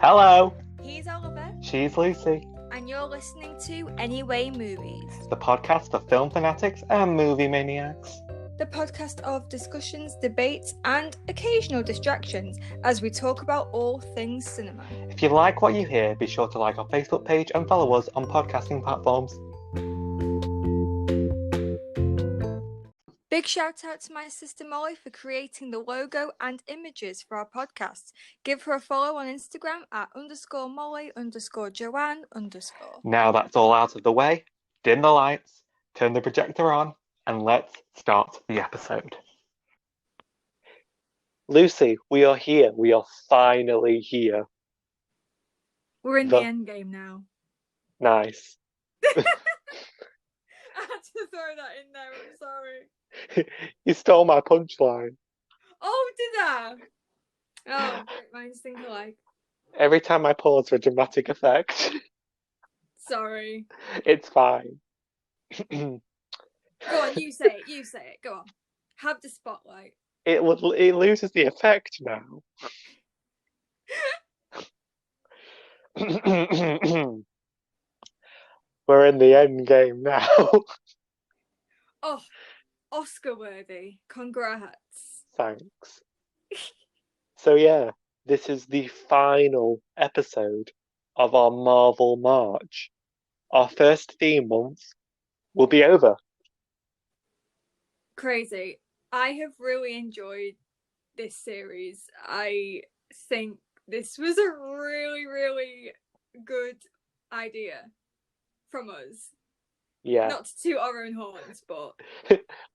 Hello, He's Oliver, she's Lucy, and you're listening to Anyway Movies, the podcast of film fanatics and movie maniacs. the podcast of discussions, debates, and occasional distractions as we talk about all things cinema. If you like what you hear, be sure to like our Facebook page and follow us on podcasting platforms. Big shout out to my sister Molly for creating the logo and images for our podcast. Give her a follow on Instagram at _Molly_Joanne_. Now that's all out of the way, dim the lights, turn the projector on, and let's start the episode. Lucy, we are here. We are finally here. We're in the end game now. Nice. I had to throw that in there, I'm sorry. You stole my punchline. Oh, did I? Oh, great minds think alike. Every time I pause for dramatic effect. Sorry. It's fine. Go on, you say it, go on. Have the spotlight. It loses the effect now. We're in the end game now. Oh, Oscar worthy. Congrats. Thanks. So yeah, this is the final episode of our Marvel March. Our first theme month will be over. Crazy. I have really enjoyed this series. I think this was a really, really good idea from us. Yeah. Not to toot our own horns, but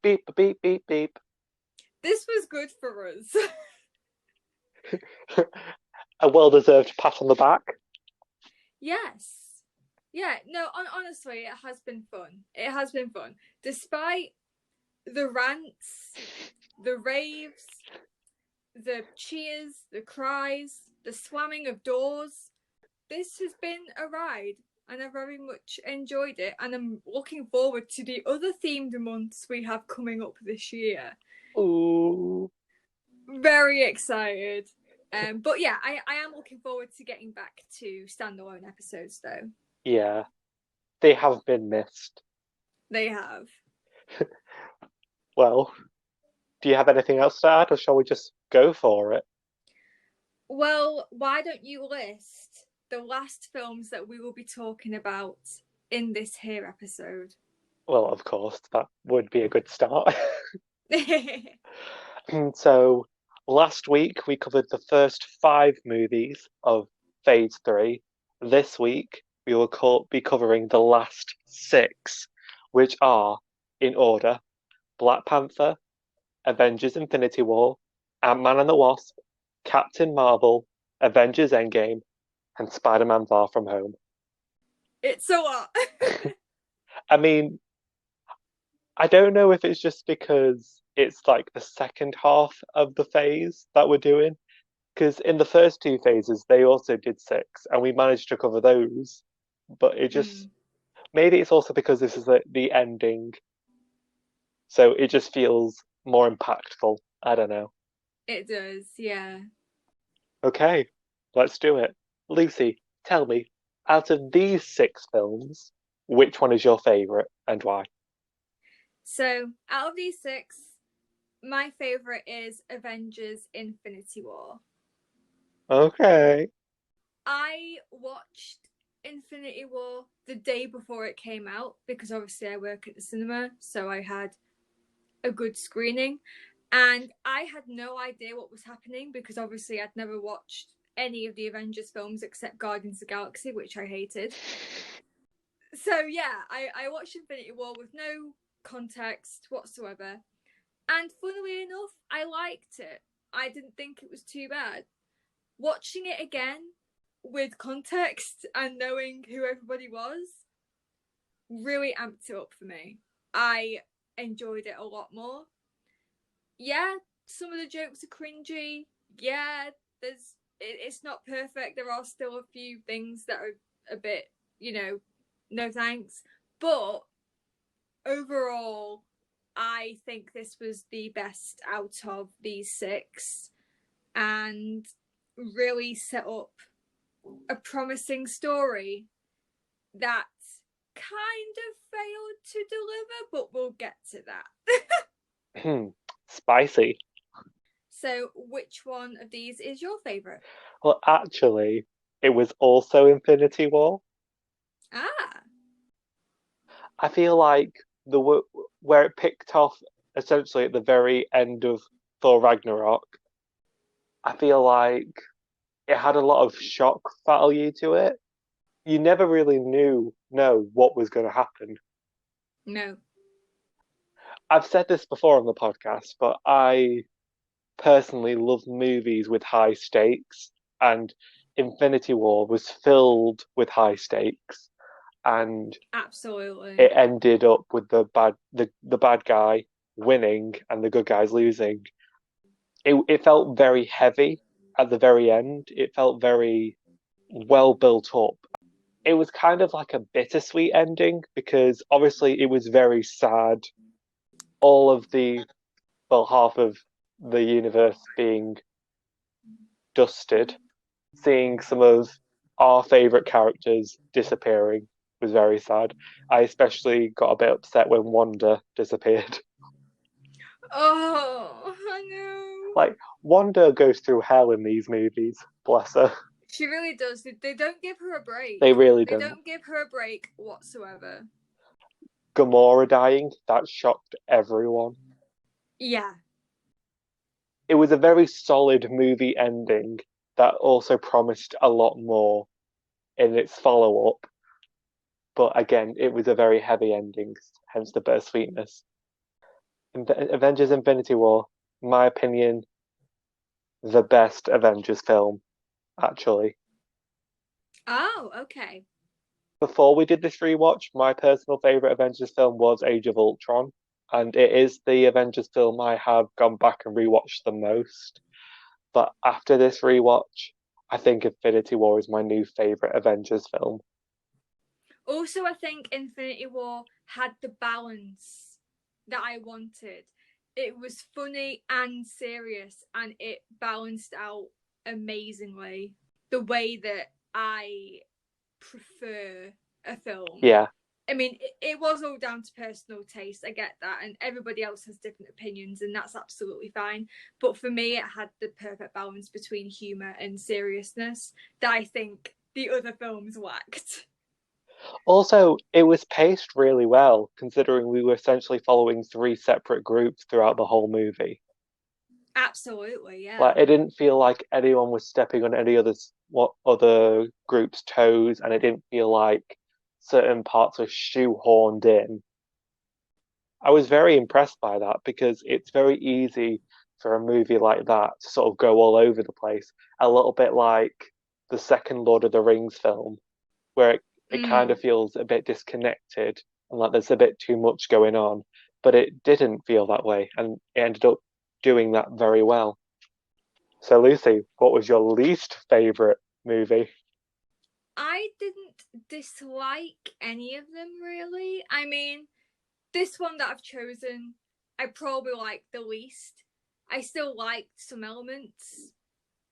Beep, beep, beep, beep. this was good for us. A well-deserved pat on the back. Yes. Yeah, no, honestly, it has been fun. It has been fun. Despite the rants, the raves, the cheers, the cries, the slamming of doors, this has been a ride, and I very much enjoyed it, and I'm looking forward to the other themed months we have coming up this year. Ooh. Very excited. But yeah, I am looking forward to getting back to standalone episodes, though. Yeah, they have been missed. They have. Well, do you have anything else to add, or shall we just go for it? Well, why don't you list the last films that we will be talking about in this here episode? Well, of course, that would be a good start. So, last week we covered the first 5 movies of Phase 3. This week we will be covering the last 6, which are, in order, Black Panther, Avengers Infinity War, Ant-Man and the Wasp, Captain Marvel, Avengers End Game, and Spiderman Far From Home. It's a lot. I mean, I don't know if it's just because it's like the second half of the phase that we're doing. Because in the first 2 phases, they also did 6, and we managed to cover those. But it just, maybe it's also because this is the ending. So it just feels more impactful. I don't know. It does, yeah. Okay, let's do it. Lucy, tell me, out of these 6 films, which one is your favourite and why? So, out of these 6, my favourite is Avengers Infinity War. Okay. I watched Infinity War the day before it came out because obviously I work at the cinema, so I had a good screening, and I had no idea what was happening because obviously I'd never watched any of the Avengers films except Guardians of the Galaxy, which I hated. So yeah, I watched Infinity War with no context whatsoever, and funnily enough, I liked it. I didn't think it was too bad. Watching it again with context and knowing who everybody was really amped it up for me. I enjoyed it a lot more. Yeah, some of the jokes are cringy. Yeah, it's not perfect. There are still a few things that are a bit, no thanks. But overall, I think this was the best out of these 6 and really set up a promising story that kind of failed to deliver, but we'll get to that. Spicy. So, which one of these is your favourite? Well, actually, it was also Infinity War. Ah, I feel like where it picked off essentially at the very end of Thor Ragnarok, I feel like it had a lot of shock value to it. You never really know what was going to happen. no. I've said this before on the podcast, but I personally love movies with high stakes, and Infinity War was filled with high stakes, and Absolutely. it ended up with the bad guy winning and the good guys losing. It felt very heavy at the very end. It felt very well built up. It was kind of like a bittersweet ending because obviously it was very sad. All of half of the universe being dusted, seeing some of our favourite characters disappearing was very sad. I especially got a bit upset when Wanda disappeared. Oh, I know. Like, Wanda goes through hell in these movies, bless her. She really does. They don't give her a They break. really They don't. don't give her a break whatsoever. Gamora dying, that shocked everyone. Yeah. It was a very solid movie ending that also promised a lot more in its follow up. But again, it was a very heavy ending, hence the bittersweetness. Avengers Infinity War, in my opinion, the best Avengers film, actually. Oh, okay. Before we did this rewatch, my personal favourite Avengers film was Age of Ultron, and it is the Avengers film I have gone back and rewatched the most. But after this rewatch, I think Infinity War is my new favourite Avengers film. Also, I think Infinity War had the balance that I wanted. It was funny and serious, and it balanced out amazingly the way that I prefer a film. Yeah. I mean, it was all down to personal taste. I get that, and everybody else has different opinions, and that's absolutely fine. But for me, it had the perfect balance between humor and seriousness that I think the other films lacked. Also, it was paced really well, considering we were essentially following three separate groups throughout the whole movie. Absolutely, yeah. Like, it didn't feel like anyone was stepping on any other group's toes, and it didn't feel like certain parts were shoehorned in. I was very impressed by that because it's very easy for a movie like that to sort of go all over the place, a little bit like the second Lord of the Rings film, where it kind Mm. of feels a bit disconnected and like there's a bit too much going on. But it didn't feel that way, and it ended up doing that very well. So, Lucy, what was your least favorite movie? I didn't dislike any of them really. I mean, this one that I've chosen, I probably liked the least. I still liked some elements,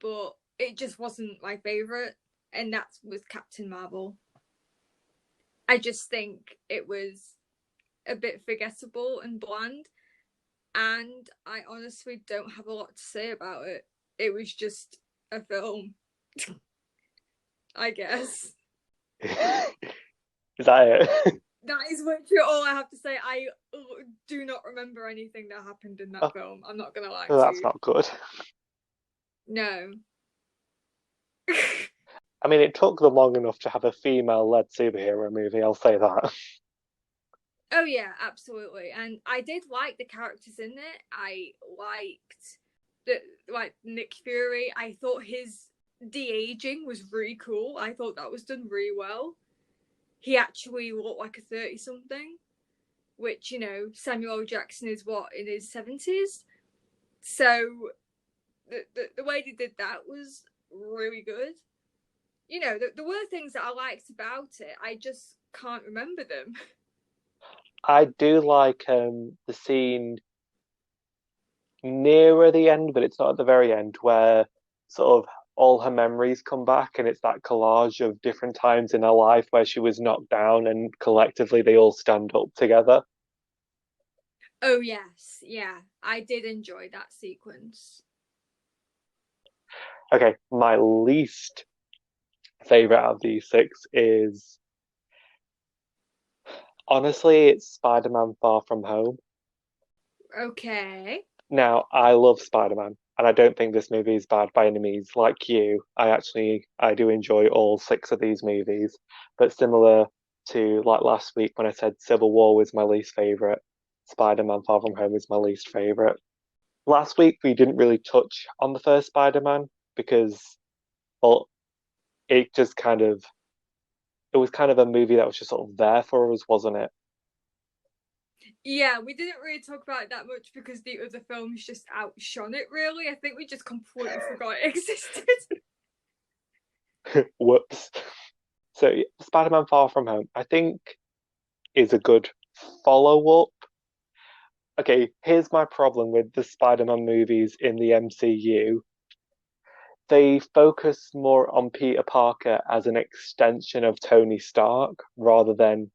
but it just wasn't my favorite, and that was Captain Marvel. I just think it was a bit forgettable and bland, and I honestly don't have a lot to say about it. It was just a film, I guess. Is that it? That is literally all I have to say. I do not remember anything that happened in that Oh, film. I'm not gonna lie well, to that's you. not good. No. I mean, it took them long enough to have a female-led superhero movie. I'll say that. Oh yeah, absolutely. And I did like the characters in it. I liked the like Nick Fury. I thought his de-aging was really cool. I thought that was done really well. He actually looked like a 30 something, which, Samuel L. Jackson is what, in his 70s? So the way they did that was really good. There were things that I liked about it. I just can't remember them. I do like the scene nearer the end, but it's not at the very end, where sort of all her memories come back, and it's that collage of different times in her life where she was knocked down, and collectively they all stand up together. Oh yes, yeah, I did enjoy that sequence. Okay, my least favorite out of these six is honestly it's Spider-Man Far From Home. Okay. Now, I love Spider-Man, and I don't think this movie is bad by any means. Like you, I do enjoy all six of these movies, but similar to like last week when I said Civil War was my least favorite, Spider-Man Far From Home is my least favorite. Last week we didn't really touch on the first Spider-Man because, well, it just kind of it was kind of a movie that was just sort of there for us, wasn't it? Yeah, we didn't really talk about it that much because the other films just outshone it, really. I think we just completely forgot it existed. Whoops. So, Spider-Man Far From Home, I think, is a good follow-up. Okay, here's my problem with the Spider-Man movies in the MCU. They focus more on Peter Parker as an extension of Tony Stark rather than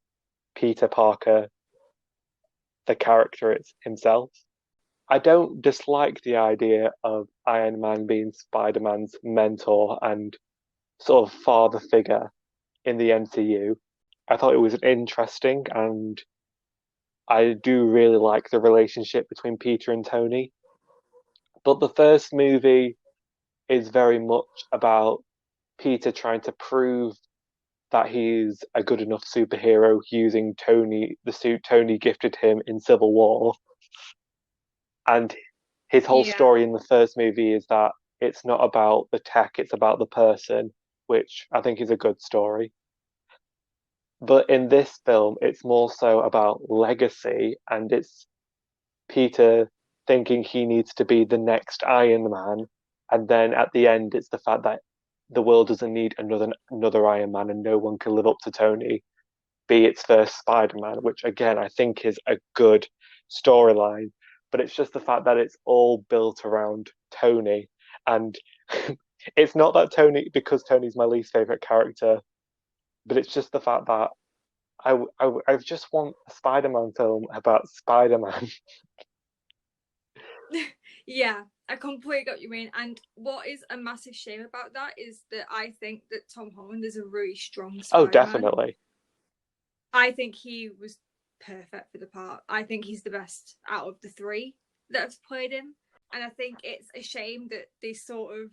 Peter Parker, the character himself. I don't dislike the idea of Iron Man being Spider-Man's mentor and sort of father figure in the MCU. I thought it was interesting, and I do really like the relationship between Peter and Tony. But the first movie is very much about Peter trying to prove that he's a good enough superhero using the suit Tony gifted him in Civil War. And his whole Yeah. story in the first movie is that it's not about the tech, it's about the person, which I think is a good story. But in this film, it's more so about legacy, and it's Peter thinking he needs to be the next Iron Man, and then at the end, it's the fact that the world doesn't need another Iron Man, and no one can live up to Tony, be its first Spider-Man, which again I think is a good storyline. But it's just the fact that it's all built around Tony, and it's not that Tony because Tony's my least favorite character, but it's just the fact that I just want a Spider-Man film about Spider-Man. Yeah, I completely got what you mean. And what is a massive shame about that is that I think that Tom Holland is a really strong Oh, Spider Man. definitely. I think he was perfect for the part. I think he's the best out of the three that have played him. And I think it's a shame that they sort of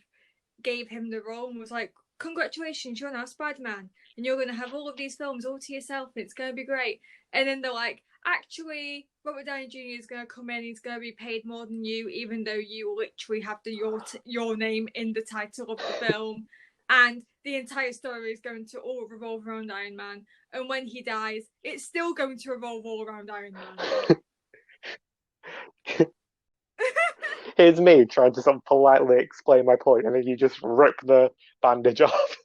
gave him the role and was like, congratulations, you're now Spider-Man and you're going to have all of these films all to yourself and it's going to be great. And then they're like, actually, Robert Downey Jr. is going to come in, he's going to be paid more than you, even though you literally have your name in the title of the film. And the entire story is going to all revolve around Iron Man. And when he dies, it's still going to revolve all around Iron Man. Here's me trying to sort of politely explain my point, and then you just rip the bandage off.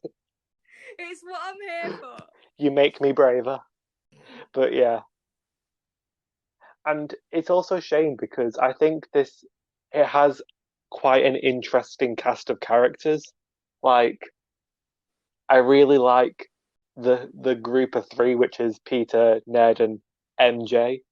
It's what I'm here for. You make me braver. But yeah, and it's also a shame because I think it has quite an interesting cast of characters. Like I really like the group of three, which is Peter, Ned, and MJ.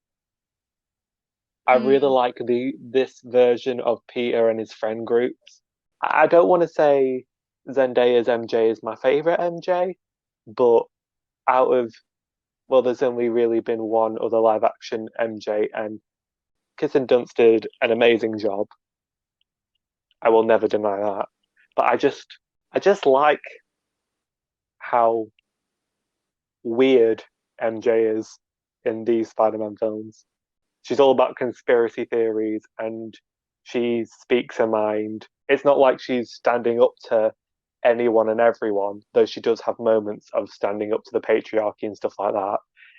I really Mm. like this version of Peter and his friend groups. I don't want to say Zendaya's MJ is my favorite MJ, but out of there's only really been one other live action MJ, and Kirsten Dunst did an amazing job. I will never deny that. But I just like how weird MJ is in these Spider-Man films. She's all about conspiracy theories and she speaks her mind. It's not like she's standing up to anyone and everyone, though she does have moments of standing up to the patriarchy and stuff like that.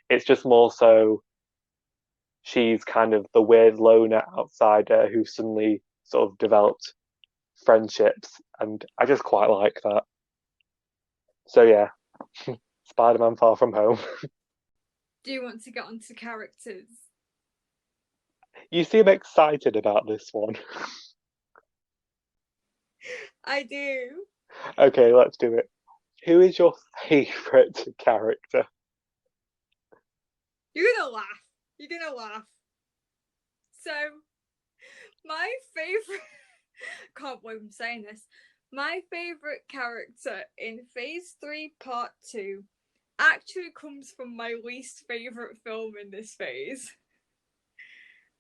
It's just more so she's kind of the weird loner outsider who suddenly sort of developed friendships, and I just quite like that. So yeah, Spider-Man Far From Home. Do you want to get onto characters? You seem excited about this one. I do. Okay, let's do it. Who is your favourite character? You're gonna laugh. You're gonna laugh. So, my favorite. Can't believe I'm saying this. My favorite character in Phase 3 Part 2 actually comes from my least favorite film in this phase.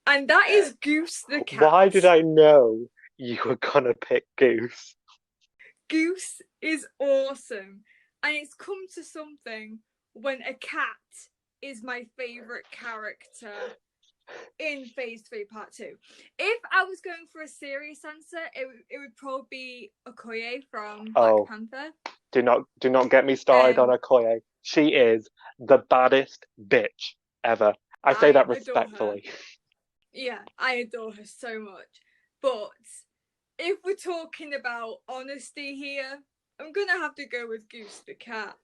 And that is Goose the cat. Why did I know you were gonna pick Goose? Goose is awesome. And it's come to something when a cat is my favorite character in Phase 3 Part 2. If I was going for a serious answer, it would probably be Okoye from Black Oh, Panther. do not get me started on Okoye. She is the baddest bitch ever. I say I that adore her. respectfully. Yeah, I adore her so much. But if we're talking about honesty here, I'm gonna have to go with Goose the cat.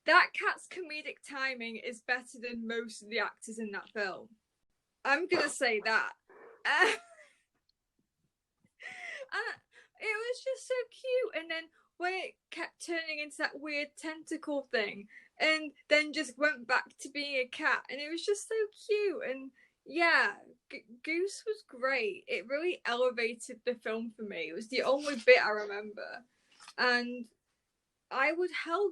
That cat's comedic timing is better than most of the actors in that film. I'm gonna say that. And it was just so cute. And then when it kept turning into that weird tentacle thing, and then just went back to being a cat, and it was just so cute. And yeah, Goose was great. It really elevated the film for me. It was the only bit I remember, and I would hell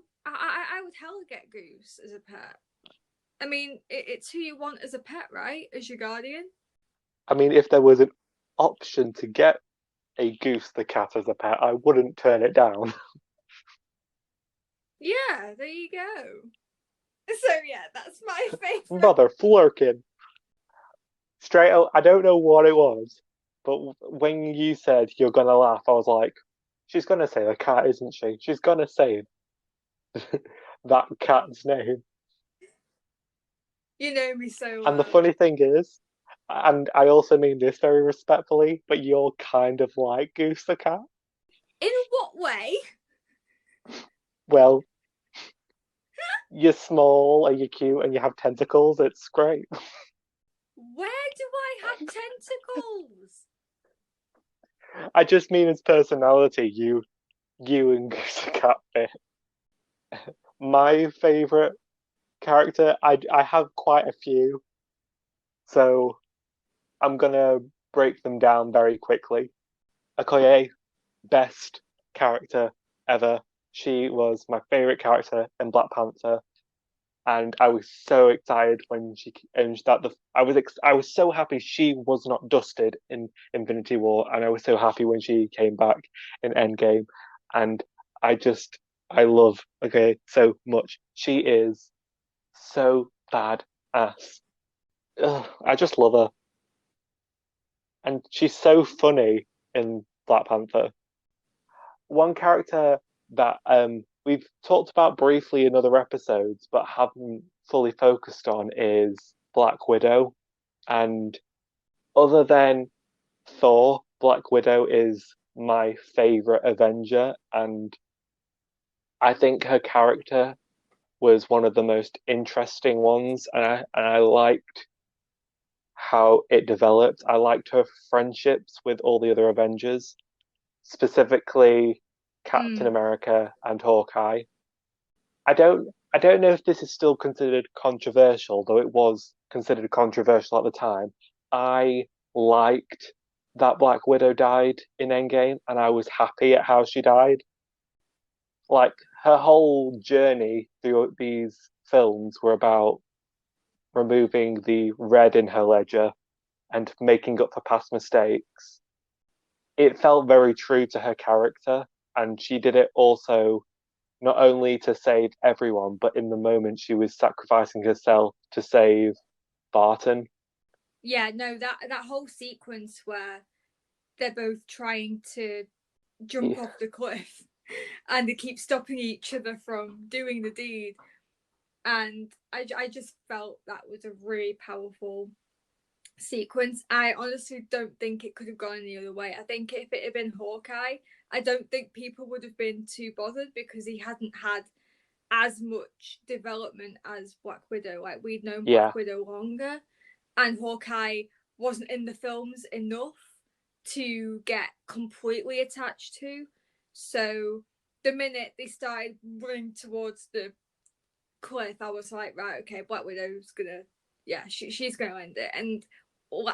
get Goose as a pet. I mean, it's who you want as a pet, right? As your guardian. I mean, if there was an option to get a Goose the cat as a pet, I wouldn't turn it down. Yeah, there you go. So yeah, that's my favorite. Mother flirking. Straight out, I don't know what it was, but when you said you're gonna laugh, I was like, she's gonna say the cat, isn't she? She's gonna say that cat's name. You know me so And the well. funny thing is, and I also mean this very respectfully, but you're kind of like Goose the cat. In what way? Well, you're small and you're cute and you have tentacles. It's great. Where do I have tentacles? I just mean his personality. You and Goose the cat fit. My favorite character, I have quite a few, so I'm gonna break them down very quickly. Okoye, best character ever. She was my favorite character in Black Panther, and I was so excited when she and that the I was so happy she was not dusted in Infinity War, and I was so happy when she came back in End Game, and I just I love so much. She is so bad ass. Ugh, I just love her, and she's so funny in Black Panther. One character that we've talked about briefly in other episodes, but haven't fully focused on is Black Widow. And other than Thor, Black Widow is my favorite Avenger, and I think her character was one of the most interesting ones, and I liked how it developed. I liked her friendships with all the other Avengers, specifically Captain Mm. America and Hawkeye. I don't know if this is still considered controversial, though it was considered controversial at the time. I liked that Black Widow died in Endgame, and I was happy at how she died. Like her whole journey through these films were about removing the red in her ledger and making up for past mistakes. It felt very true to her character, and she did it also not only to save everyone, but in the moment she was sacrificing herself to save Barton. Yeah, no, that whole sequence where they're both trying to jump Yeah, off the cliff and they keep stopping each other from doing the deed. And I just felt that was a really powerful sequence. I honestly don't think it could have gone any other way. I think if it had been Hawkeye, I don't think people would have been too bothered because he hadn't had as much development as Black Widow. Like we'd known yeah, Black Widow longer, and Hawkeye wasn't in the films enough to get completely attached to. So the minute they started running towards the cliff, I was like, right, okay, Black Widow's gonna, yeah, she's gonna end it. And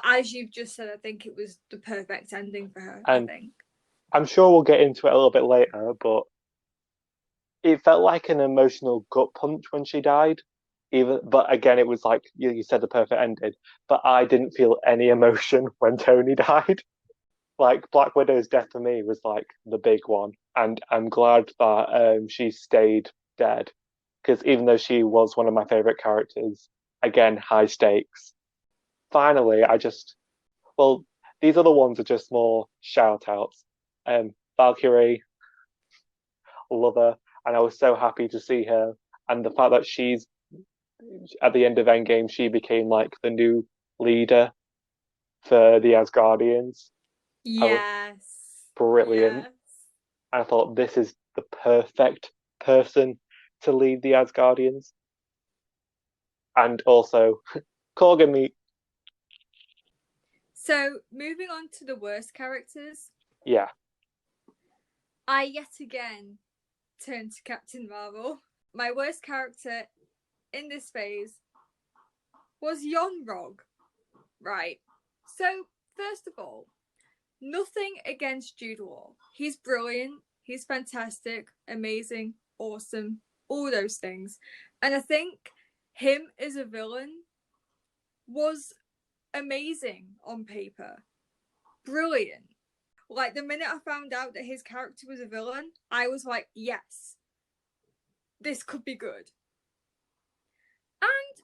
as you've just said, I think it was the perfect ending for her. I And think. I'm sure we'll get into it a little bit later, but it felt like an emotional gut punch when she died. But again, it was like you said, the perfect ending. But I didn't feel any emotion when Tony died. Like Black Widow's death for me was like the big one, and I'm glad that she stayed dead because even though she was one of my favorite characters, again, high stakes. Finally, well, these other ones are just more shout outs. Valkyrie, love her, and I was so happy to see her, and the fact that she's at the end of Endgame, she became like the new leader for the Asgardians. I was Yes. brilliant. Yes. I thought this is the perfect person to lead the Asgardians. And also, Korg meat. So moving on to the worst characters, Yeah. I yet again turn to Captain Marvel. My worst character in this phase was Yon-Rogg. Right. So, first of all, nothing against Jude Law. He's brilliant. He's fantastic, amazing, awesome, all those things. And I think him as a villain was amazing on paper. Brilliant. Like, the minute I found out that his character was a villain, I was like, yes, this could be good. And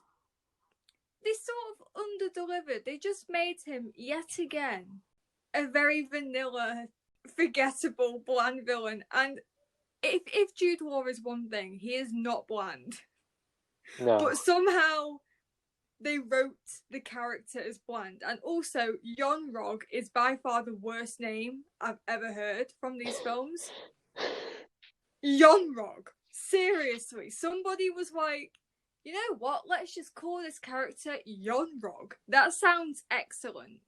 they sort of under-delivered. They just made him, yet again, a very vanilla, forgettable, bland villain. And if Jude Law is one thing, he is not bland. No. But somehow they wrote the character as bland. And also, Yon-Rogg is by far the worst name I've ever heard from these films. Yon-Rogg. Seriously. Somebody was like, you know what? Let's just call this character Yon-Rogg. That sounds excellent.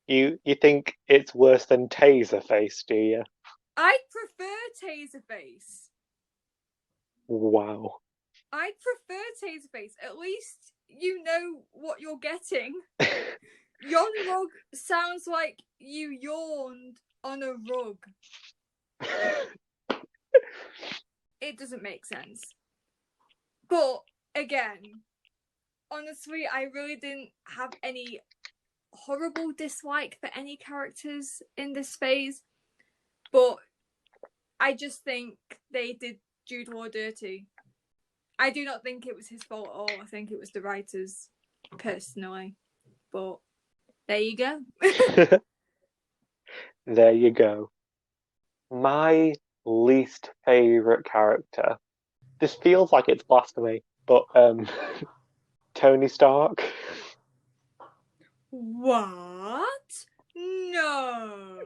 You think it's worse than Taserface, do you? I prefer Taserface. Wow. I prefer Taserface. At least you know what you're getting. Yon-Rogg sounds like you yawned on a rug. It doesn't make sense. But again, honestly, I really didn't have any horrible dislike for any characters in this phase. But I just think they did Jude Law dirty. I do not think it was his fault at all. I think it was the writers, personally. But there you go. There you go. My least favorite character. This feels like it's blasphemy, but Tony Stark. What? No.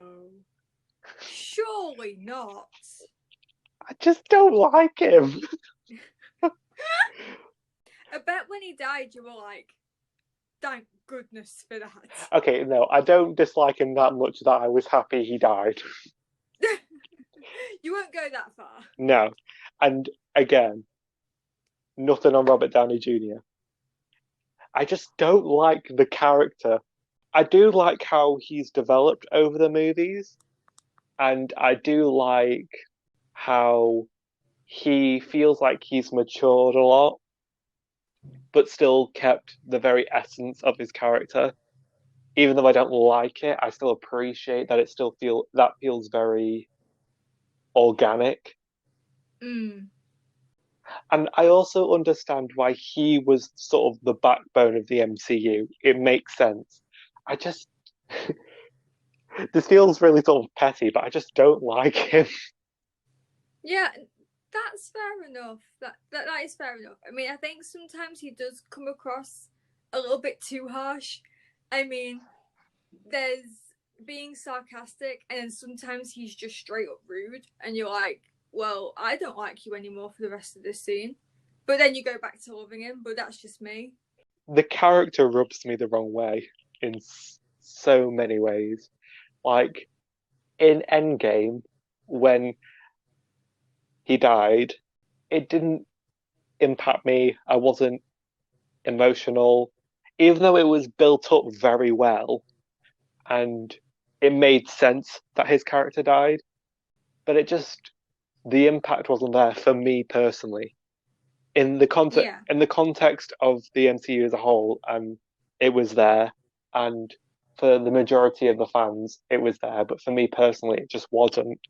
Surely not. I just don't like him. I bet when he died, you were like, thank goodness for that. Okay, no, I don't dislike him that much that I was happy he died. You won't go that far. No. And again, nothing on Robert Downey Jr. I just don't like the character. I do like how he's developed over the movies, and I do like how he feels like he's matured a lot, but still kept the very essence of his character. Even though I don't like it, I still appreciate that that feels very organic. Mm. And I also understand why he was sort of the backbone of the MCU. It makes sense. I just this feels really sort of petty, but I just don't like him. Yeah, that's fair enough. That is fair enough. I mean, I think sometimes he does come across a little bit too harsh. I mean, there's being sarcastic, and then sometimes he's just straight up rude, and you're like, well, I don't like you anymore for the rest of this scene. But then you go back to loving him, but that's just me. The character rubs me the wrong way in so many ways. Like in Endgame, when he died, it didn't impact me. I wasn't emotional, even though it was built up very well and it made sense that his character died, but the impact wasn't there for me personally. Yeah. In the context of the MCU as a whole, it was there, and for the majority of the fans, it was there, but for me personally, it just wasn't.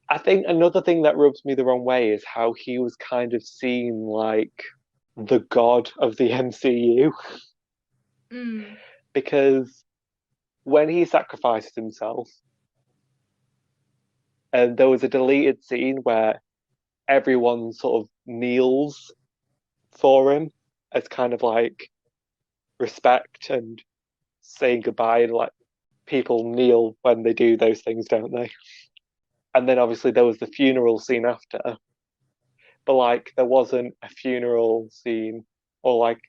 I think another thing that rubs me the wrong way is how he was kind of seen like the god of the MCU Mm. because when he sacrificed himself, and there was a deleted scene where everyone sort of kneels for him as kind of like respect and saying goodbye. And like people kneel when they do those things, don't they? And then obviously there was the funeral scene after, but like there wasn't a funeral scene or like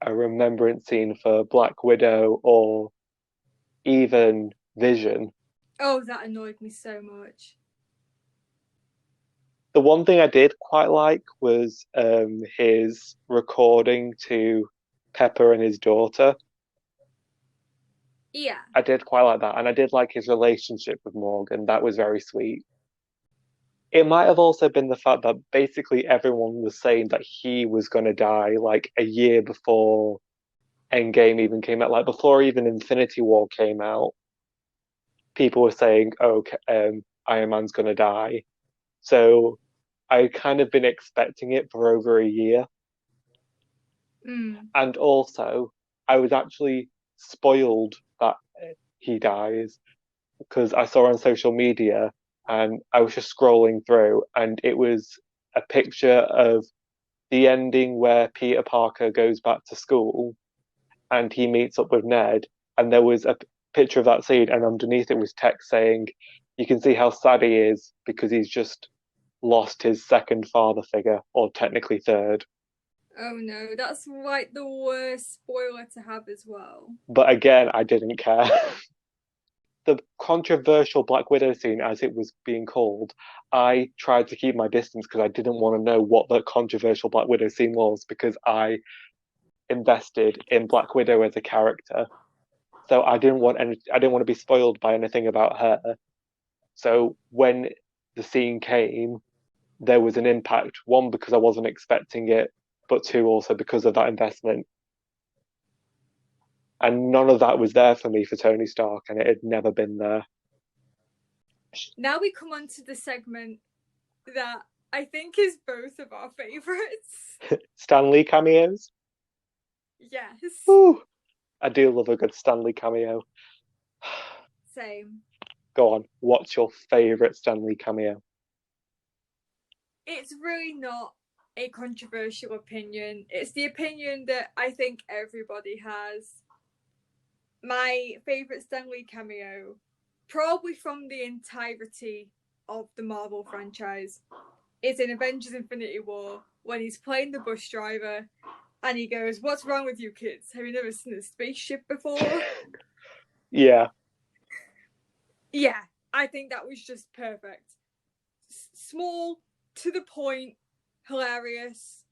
a remembrance scene for Black Widow or even Vision. Oh, that annoyed me so much. The one thing I did quite like was his recording to Pepper and his daughter. Yeah. I did quite like that, and I did like his relationship with Morgan. That was very sweet. It might have also been the fact that basically everyone was saying that he was going to die like a year before Endgame even came out, like before even Infinity War came out. People were saying, "Oh, Iron Man's going to die." So I kind of been expecting it for over a year. Mm. And also, I was actually spoiled that he dies because I saw on social media and I was just scrolling through and it was a picture of the ending where Peter Parker goes back to school and he meets up with Ned. And there was a picture of that scene, and underneath it was text saying, you can see how sad he is because he's just lost his second father figure, or technically third. Oh no, that's like the worst spoiler to have as well. But again, I didn't care. The controversial Black Widow scene, as it was being called, I tried to keep my distance because I didn't want to know what the controversial Black Widow scene was because I invested in Black Widow as a character. So I didn't want to be spoiled by anything about her. So when the scene came, there was an impact. One, because I wasn't expecting it, but two, also because of that investment. And none of that was there for me for Tony Stark, and it had never been there. Now we come on to the segment that I think is both of our favorites. Stanley cameos. Yes. Ooh, I do love a good Stanley cameo. Same. Go on, what's your favourite Stanley cameo? It's really not a controversial opinion. It's the opinion that I think everybody has. My favourite Stanley cameo, probably from the entirety of the Marvel franchise, is in Avengers Infinity War when he's playing the bus driver and he goes, "What's wrong with you kids? Have you never seen a spaceship before?" Yeah, Yeah, I think that was just perfect. Small, to the point, hilarious.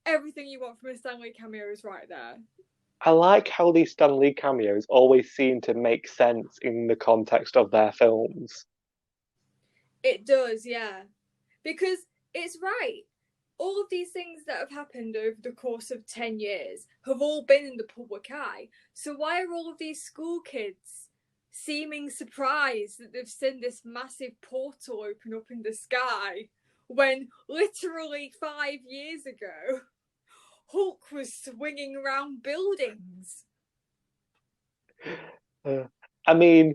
Everything you want from a Stanley cameo is right there. I like how these Stanley cameos always seem to make sense in the context of their films. It does, yeah. Because it's right. All of these things that have happened over the course of 10 years have all been in the public eye. So why are all of these school kids seeming surprised that they've seen this massive portal open up in the sky when literally 5 years ago Hulk was swinging around buildings? Uh, I mean,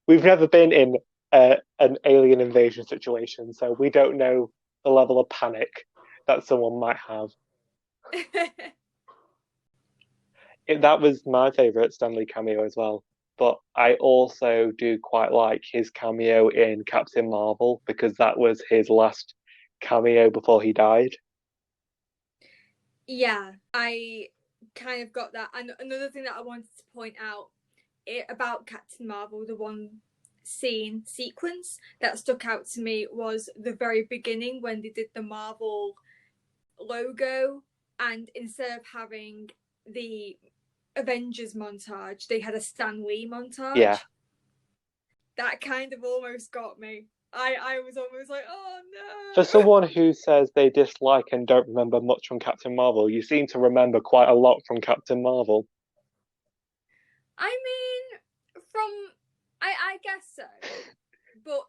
we've never been in an alien invasion situation, so we don't know the level of panic that someone might have. That was my favorite Stanley cameo as well. But I also do quite like his cameo in Captain Marvel because that was his last cameo before he died. Yeah, I kind of got that. And another thing that I wanted to point out about Captain Marvel, the one scene sequence that stuck out to me was the very beginning when they did the Marvel logo, and instead of having the Avengers montage, they had a Stan Lee montage. Yeah. That kind of almost got me. I was almost like, oh no. For someone who says they dislike and don't remember much from Captain Marvel, you seem to remember quite a lot from Captain Marvel. I mean, I guess so, but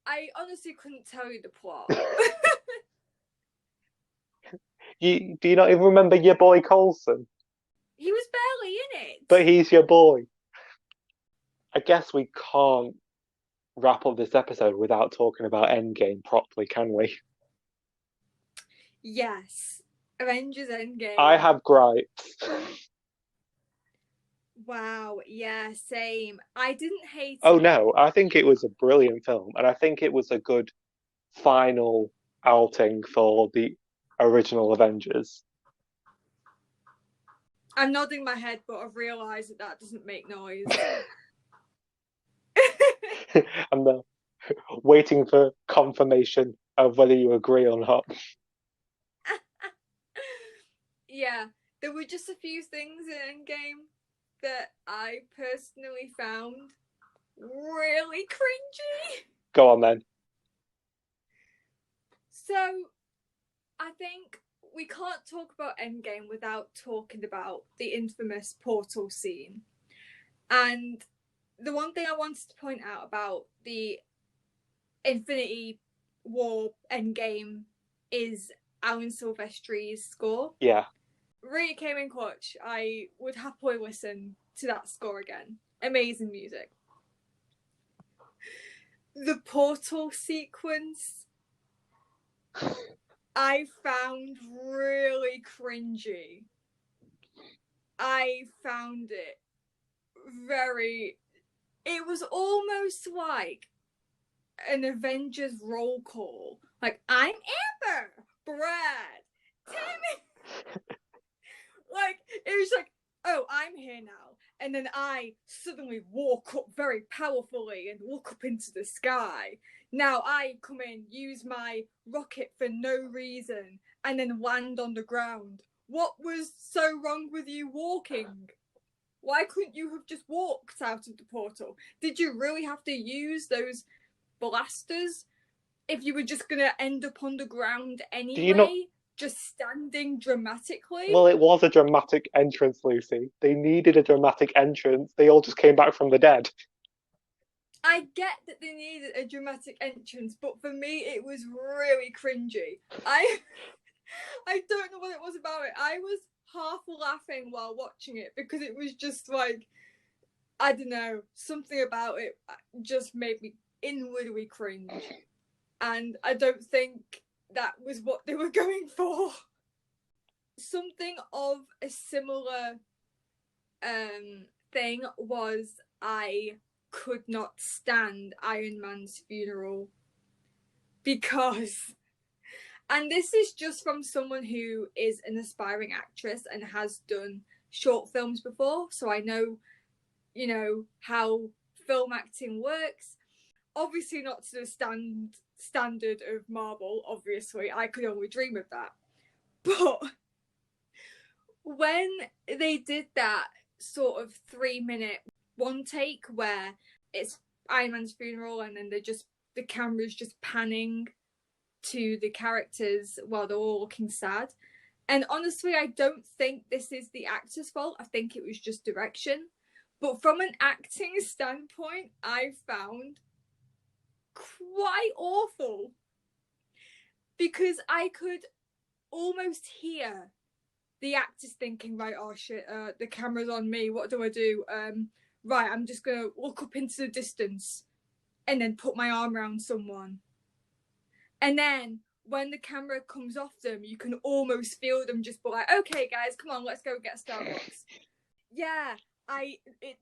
I honestly couldn't tell you the plot. Do you not even remember your boy Coulson? He was barely in it. But he's your boy. I guess we can't wrap up this episode without talking about Endgame properly, can we? Yes. Avengers End Game. I have gripes. Wow, yeah, same. I didn't hate Oh it. no, I think it was a brilliant film, and I think it was a good final outing for the original Avengers. I'm nodding my head, but I've realised that doesn't make noise. I'm waiting for confirmation of whether you agree or not. Yeah, there were just a few things in Endgame that I personally found really cringy. Go on then. So, I think we can't talk about Endgame without talking about the infamous portal scene. And the one thing I wanted to point out about the Infinity War Endgame is Alan Silvestri's score. Yeah. Really came in clutch. I would happily listen to that score again. Amazing music. The portal sequence I found really cringy. I found it it was almost like an Avengers roll call. Like, I'm Amber, Brad, Timmy. Like, it was like, oh, I'm here now. And then I suddenly walk up very powerfully and look up into the sky. Now I come in, use my rocket for no reason, and then land on the ground. What was so wrong with you walking? Why couldn't you have just walked out of the portal? Did you really have to use those blasters if you were just going to end up on the ground anyway? Just standing dramatically? Well, it was a dramatic entrance, Lucy. They needed a dramatic entrance. They all just came back from the dead. I get that they needed a dramatic entrance, but for me, it was really cringy. I don't know what it was about it. I was half laughing while watching it because it was just like, I don't know, something about it just made me inwardly cringe. And I don't think that was what they were going for. Something of a similar thing was I could not stand Iron Man's funeral because, and this is just from someone who is an aspiring actress and has done short films before, so I know, you know, how film acting works. Obviously not to the standard of Marvel, obviously. I could only dream of that. But when they did that sort of 3-minute one take where it's Iron Man's funeral and then the camera's just panning to the characters while they're all looking sad. And honestly, I don't think this is the actor's fault. I think it was just direction. But from an acting standpoint, I found quite awful because I could almost hear the actors thinking, right, oh shit, the camera's on me, what do I do? Right, I'm just gonna look up into the distance and then put my arm around someone. And then when the camera comes off them, you can almost feel them just be like, okay guys, come on, let's go get Starbucks. Yeah,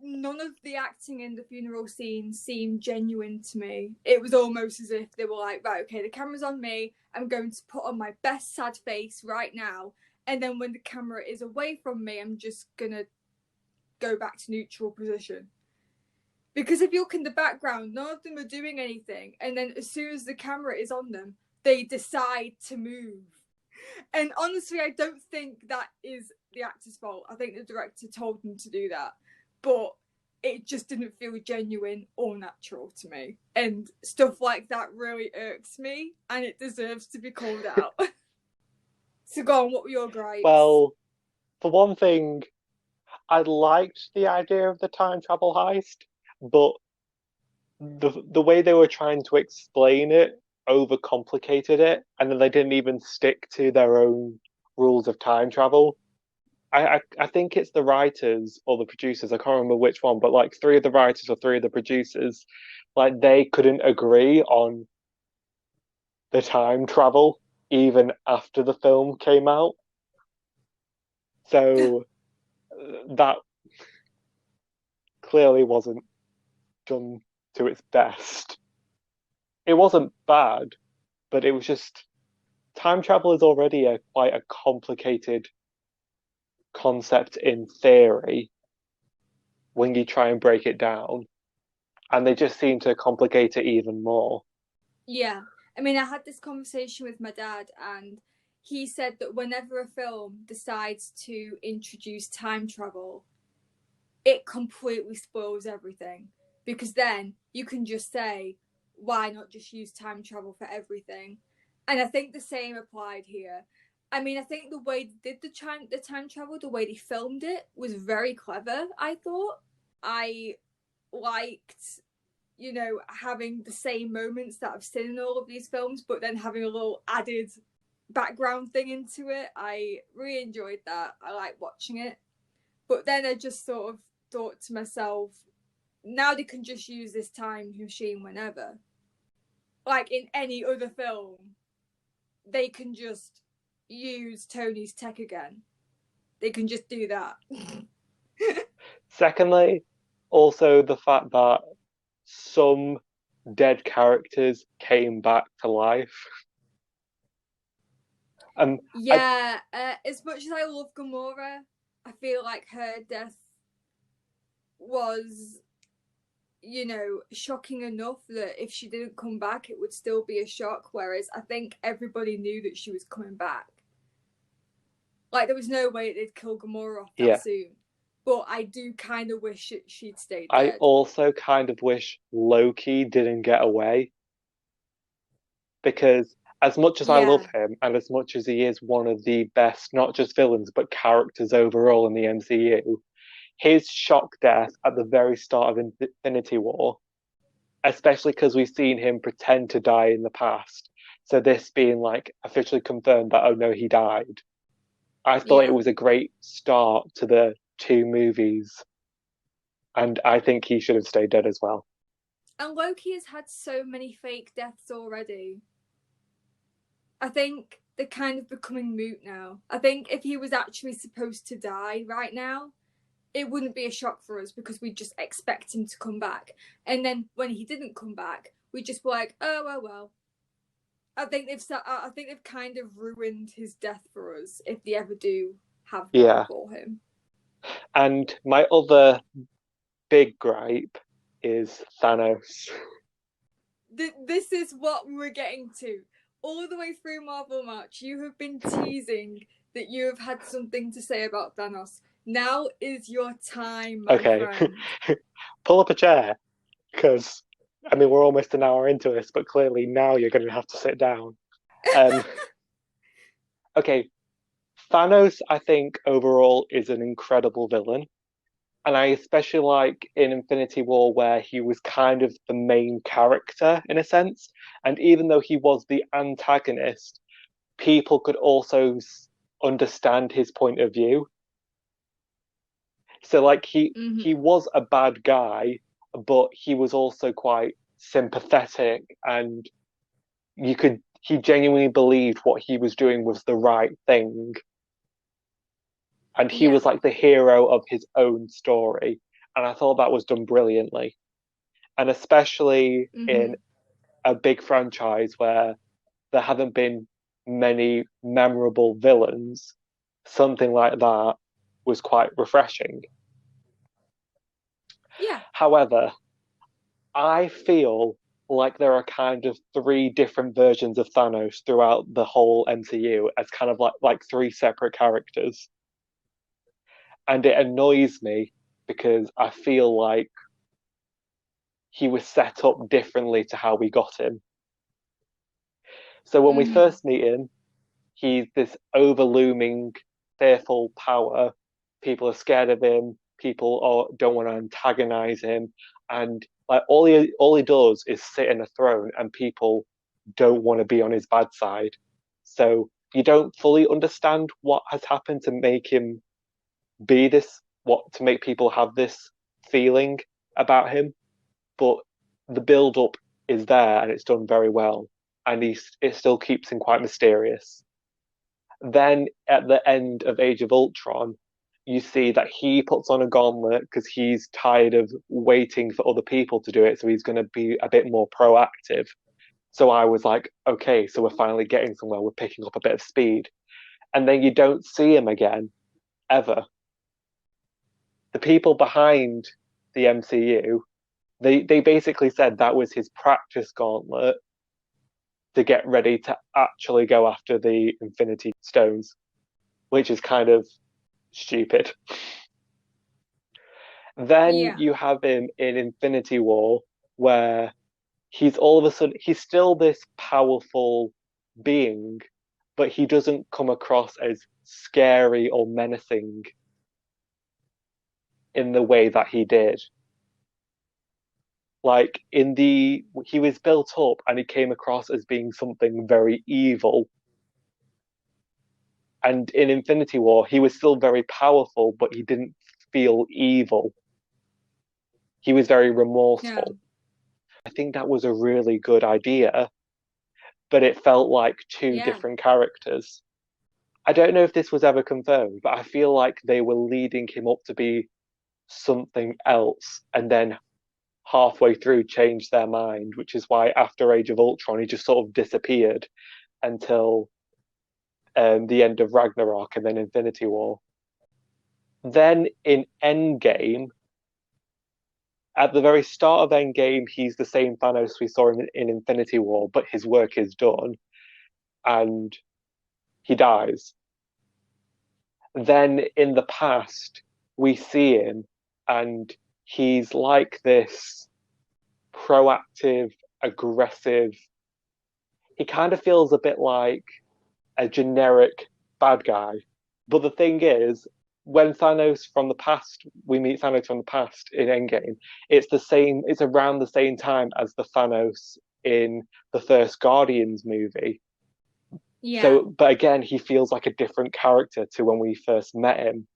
none of the acting in the funeral scene seemed genuine to me. It was almost as if they were like, right, okay, the camera's on me, I'm going to put on my best sad face right now, and then when the camera is away from me, I'm just gonna go back to neutral position. Because if you look in the background, none of them are doing anything, and then as soon as the camera is on them, they decide to move. And honestly, I don't think that is the actor's fault. I think the director told them to do that, but it just didn't feel genuine or natural to me. And stuff like that really irks me, and it deserves to be called out. So go on, what were your gripes? Well, for one thing, I liked the idea of the time travel heist, but the way they were trying to explain it overcomplicated it, and then they didn't even stick to their own rules of time travel. I think it's the writers or the producers, I can't remember which one, but like three of the writers or three of the producers, like they couldn't agree on the time travel even after the film came out. So that clearly wasn't done to its best. It wasn't bad, but it was just time travel is already a quite a complicated concept in theory when you try and break it down, and they just seem to complicate it even more. Yeah. I mean, I had this conversation with my dad, and he said that whenever a film decides to introduce time travel, it completely spoils everything. Because then you can just say, why not just use time travel for everything? And I think the same applied here. I mean, I think the way they did the time travel, the way they filmed it was very clever, I thought. I liked, having the same moments that I've seen in all of these films, but then having a little added background thing into it. I really enjoyed that. I like watching it. But then I just sort of thought to myself, now they can just use this time machine whenever. Like in any other film, they can just use Tony's tech again. They can just do that. Secondly, also the fact that some dead characters came back to life. I Yeah, as much as I love Gamora, I feel like her death was, shocking enough that if she didn't come back, it would still be a shock. Whereas I think everybody knew that she was coming back. Like, there was no way they'd kill Gamora off that yeah, soon. But I do kind of wish she'd stayed I dead. also kind of wish Loki didn't get away because as much as I love Yeah, him and as much as he is one of the best, not just villains, but characters overall in the MCU, his shock death at the very start of Infinity War, especially because we've seen him pretend to die in the past. So this being like officially confirmed that, oh no, he died. I thought it yeah. was a great start to the two movies, and I think he should have stayed dead as well. And Loki has had so many fake deaths already. I think they're kind of becoming moot now. I think if he was actually supposed to die right now, it wouldn't be a shock for us because we just expect him to come back. And then when he didn't come back, we just were like, oh well. I think they've kind of ruined his death for us if they ever do have one Yeah, for him. and my other big gripe is Thanos. This is what we're getting to. All the way through Marvel March, you have been teasing that you have had something to say about Thanos. Now is your time, my Okay, friend. pull up a chair because I mean we're almost an hour into this, but clearly now you're going to have to sit down. Um, okay, Thanos, I think overall is an incredible villain. And I especially like in Infinity War where he was kind of the main character in a sense. And even though he was the antagonist, people could also understand his point of view. So like Mm-hmm. he was a bad guy, but he was also quite sympathetic and he genuinely believed what he was doing was the right thing. And he Yeah. was like the hero of his own story. And I thought that was done brilliantly. And especially Mm-hmm. in a big franchise where there haven't been many memorable villains, something like that was quite refreshing. Yeah. However, I feel like there are kind of three different versions of Thanos throughout the whole MCU as kind of like three separate characters. And it annoys me because I feel like he was set up differently to how we got him. So when we Mm-hmm. first meet him, he's this overlooming, fearful power. People are scared of him. Don't want to antagonize him, and like all he does is sit in a throne, and people don't want to be on his bad side. So you don't fully understand what has happened to make him be this, what to make people have this feeling about him. But the build up is there, and it's done very well, and it still keeps him quite mysterious. Then at the end of Age of Ultron, you see that he puts on a gauntlet because he's tired of waiting for other people to do it. So he's going to be a bit more proactive. So I was like, okay, so we're finally getting somewhere. We're picking up a bit of speed. And then you don't see him again, ever. The people behind the MCU, they basically said that was his practice gauntlet to get ready to actually go after the Infinity Stones, which is kind of stupid. Then Yeah. you have him in Infinity War, where he's all of a sudden he's still this powerful being, but he doesn't come across as scary or menacing in the way that he did. Like he was built up and he came across as being something very evil. And in Infinity War, he was still very powerful, but he didn't feel evil. He was very Yeah. remorseful. I think that was a really good idea, but it felt like two Yeah. different characters. I don't know if this was ever confirmed, but I feel like they were leading him up to be something else and then halfway through changed their mind, which is why after Age of Ultron he just sort of disappeared until the end of Ragnarok and then Infinity War. Then in Endgame, at the very start of Endgame, he's the same Thanos we saw in Infinity War, but his work is done and he dies. Then in the past, we see him and he's like this proactive, aggressive. He kind of feels a bit like a generic bad guy. But the thing is, when Thanos from the past, we meet Thanos from the past in Endgame, it's around the same time as the Thanos in the first Guardians movie. Yeah. So, but again, he feels like a different character to when we first met him.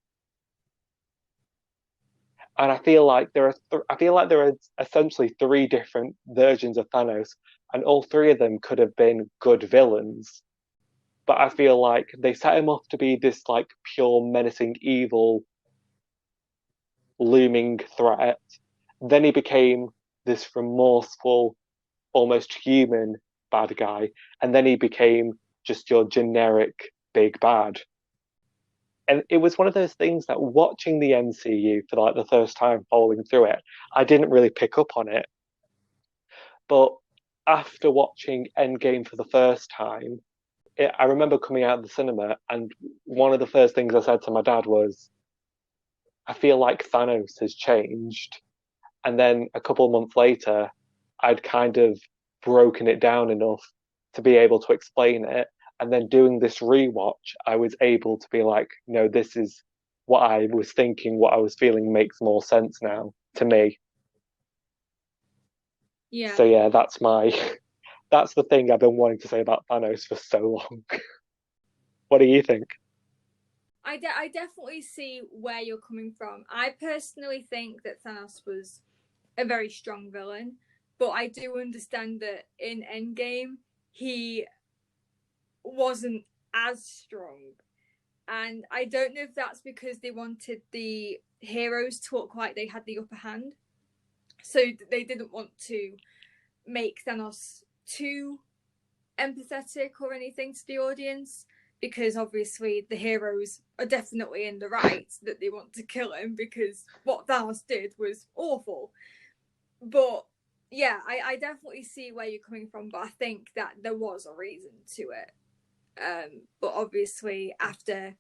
And I feel like there are essentially three different versions of Thanos, and all three of them could have been good villains. But I feel like they set him off to be this like pure menacing evil looming threat. Then he became this remorseful, almost human bad guy, and then he became just your generic big bad. And it was one of those things that watching the MCU for like the first time following through it, I didn't really pick up on it. But after watching Endgame for the first time, I remember coming out of the cinema, and one of the first things I said to my dad was, I feel like Thanos has changed. And then a couple of months later, I'd kind of broken it down enough to be able to explain it. And then doing this rewatch, I was able to be like, no, this is what I was thinking, what I was feeling makes more sense now to me. Yeah. So yeah, that's the thing I've been wanting to say about Thanos for so long. What do you think? I definitely see where you're coming from. I personally think that Thanos was a very strong villain, but I do understand that in Endgame he wasn't as strong. And I don't know if that's because they wanted the heroes to look like they had the upper hand. So they didn't want to make Thanos too empathetic or anything to the audience, because obviously the heroes are definitely in the right that they want to kill him because what Thanos did was awful. But yeah, I definitely see where you're coming from, but I think that there was a reason to it. But obviously, after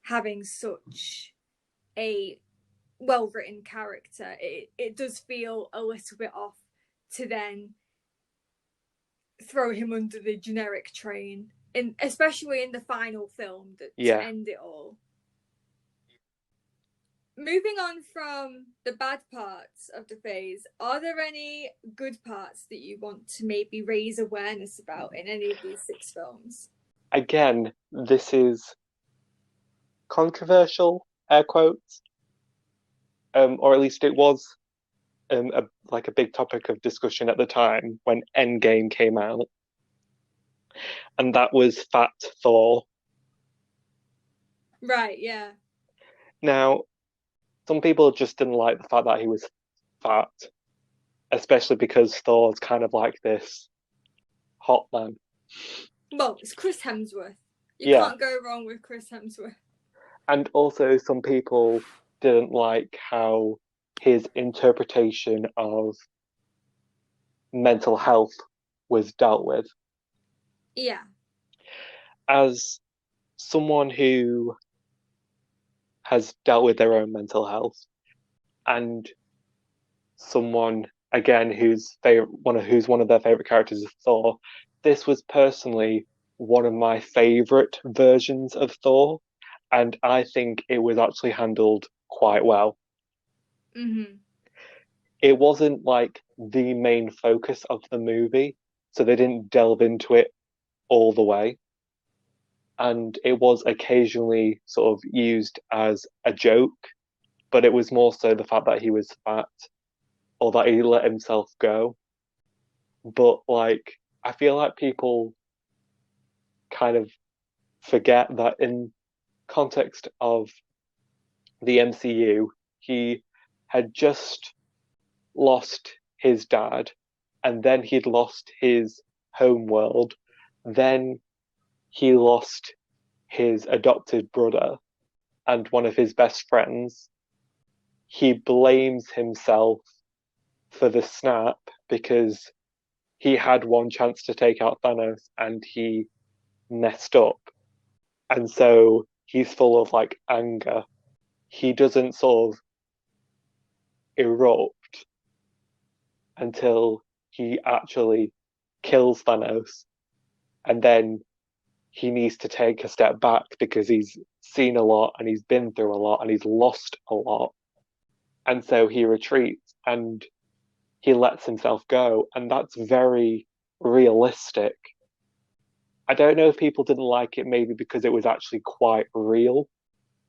having such a well written character, it does feel a little bit off to then throw him under the generic train, especially in the final film to Yeah. end it all. Moving on from the bad parts of the phase, are there any good parts that you want to maybe raise awareness about in any of these 6 films? Again, this is controversial, air quotes, or at least it was like a big topic of discussion at the time when End Game came out, and that was Fat Thor. Right, yeah. Now, some people just didn't like the fact that he was fat, especially because Thor's kind of like this hot man. Well, it's Chris Hemsworth. You Yeah, can't go wrong with Chris Hemsworth. and also some people didn't like how his interpretation of mental health was dealt with. Yeah. As someone who has dealt with their own mental health and someone again who's one of their favorite characters is Thor, this was personally one of my favorite versions of Thor, and I think it was actually handled quite well. Mm-hmm. It wasn't like the main focus of the movie, so they didn't delve into it all the way. And it was occasionally sort of used as a joke, but it was more so the fact that he was fat or that he let himself go. But like, I feel like people kind of forget that in context of the MCU, he had just lost his dad, and then he'd lost his home world, then he lost his adopted brother and one of his best friends. He blames himself for the snap because he had one chance to take out Thanos and he messed up. And so he's full of like anger. He doesn't sort of erupt until he actually kills Thanos. And then he needs to take a step back because he's seen a lot and he's been through a lot and he's lost a lot. And so he retreats and he lets himself go. And that's very realistic. I don't know if people didn't like it maybe because it was actually quite real.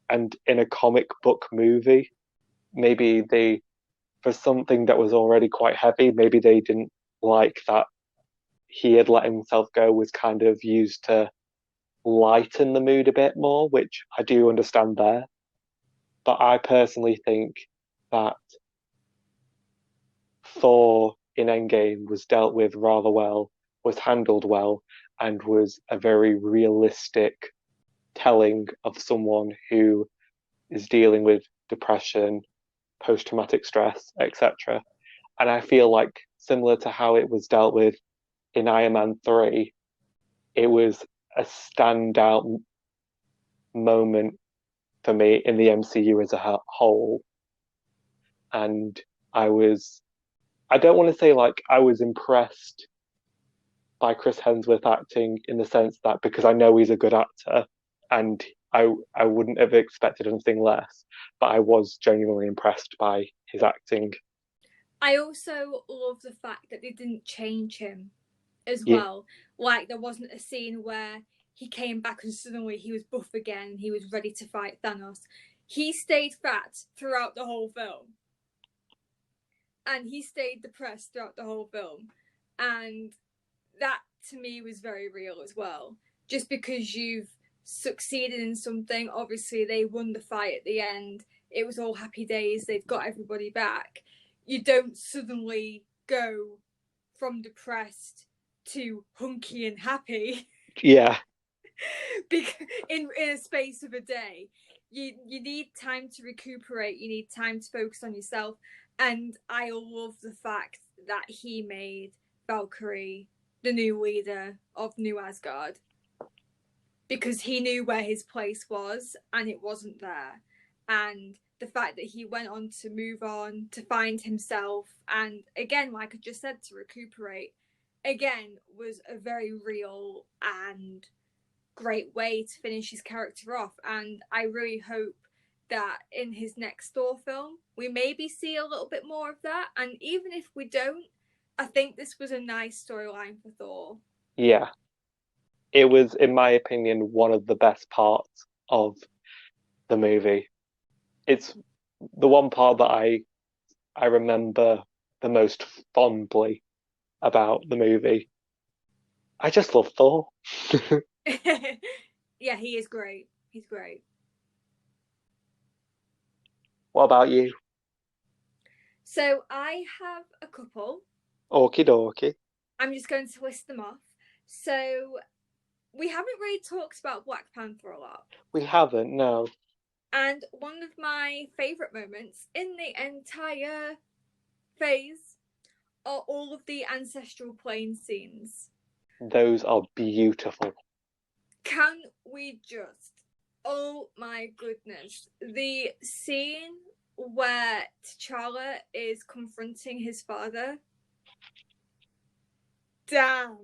And in a comic book movie, maybe they, for something that was already quite heavy, maybe they didn't like that he had let himself go was kind of used to lighten the mood a bit more, which I do understand there. But I personally think that Thor in Endgame was dealt with rather well, was handled well, and was a very realistic telling of someone who is dealing with depression, post traumatic stress, etc. And I feel like similar to how it was dealt with in Iron Man 3, it was a standout moment for me in the MCU as a whole. And I was, I don't want to say like I was impressed by Chris Hemsworth acting in the sense that because I know he's a good actor and I wouldn't have expected anything less, but I was genuinely impressed by his acting. I also love the fact that they didn't change him as Yeah, well. Like, there wasn't a scene where he came back and suddenly he was buff again and he was ready to fight Thanos. He stayed fat throughout the whole film. And he stayed depressed throughout the whole film. And that to me was very real as well. Just because you've succeeded in something, obviously they won the fight at the end. It was all happy days. They'd got everybody back. You don't suddenly go from depressed to hunky and happy yeah, in a space of a day. You need time to recuperate. You need time to focus on yourself. And I love the fact that he made Valkyrie the new leader of New Asgard, because he knew where his place was and it wasn't there. And the fact that he went on to move on, to find himself, and again, like I just said, to recuperate, again, was a very real and great way to finish his character off. And I really hope that in his next Thor film, we maybe see a little bit more of that. And even if we don't, I think this was a nice storyline for Thor. Yeah, it was, in my opinion, one of the best parts of the movie. It's the one part that I remember the most fondly about the movie. I just love Thor. Yeah, he is great. He's great. What about you? So I have a couple. Okie dokie. I'm just going to list them off. So we haven't really talked about Black Panther a lot. We haven't, no. And one of my favourite moments in the entire phase are all of the ancestral plane scenes. Those are beautiful. Can we just... Oh my goodness. The scene where T'Challa is confronting his father. Damn.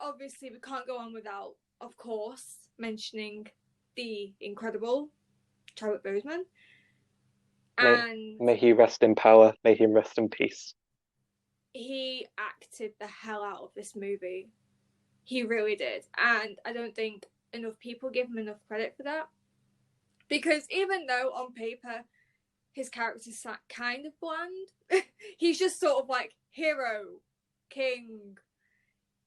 Obviously, we can't go on without, of course, mentioning the incredible Chadwick Boseman. And may he rest in power. May him rest in peace. He acted the hell out of this movie. He really did. And I don't think enough people give him enough credit for that. Because even though on paper his character's kind of bland, he's just sort of like hero, king.